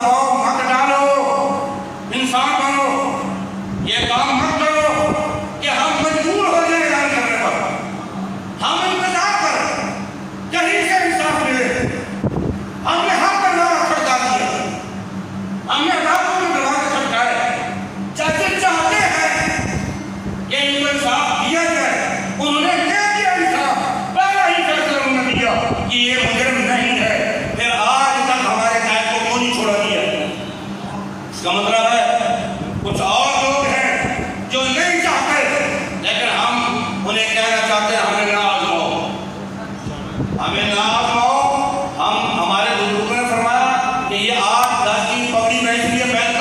मत डालो, इंसान बनो। ये काम मत करो कि हम मजबूर हो जाए ऐलान करने पर। हम इंतजार करें कहीं से इंसाफ मिले। हमने हक का नारा खड़का दिया, हमने रातों में दरवाजे खटकाए। जैसे चाहते हैं कि इनको इंसाफ दिया जाए, उन्होंने दे दिया इंसाफ। पहला ही फैसला उन्होंने दिया कि ये मुजरिम नहीं है। फिर आज तक हमारे कैद को क्यों नहीं छोड़ा दिया? इसका मतलब है कुछ और लोग हैं जो नहीं चाहते, लेकिन हम उन्हें कहना चाहते हैं हमें ना आजमाओ, हमें ना आजमाओ। हम हमारे बुजुर्गों ने फरमाया कि ये 8-10 की पगड़ी मैं इसलिए पहन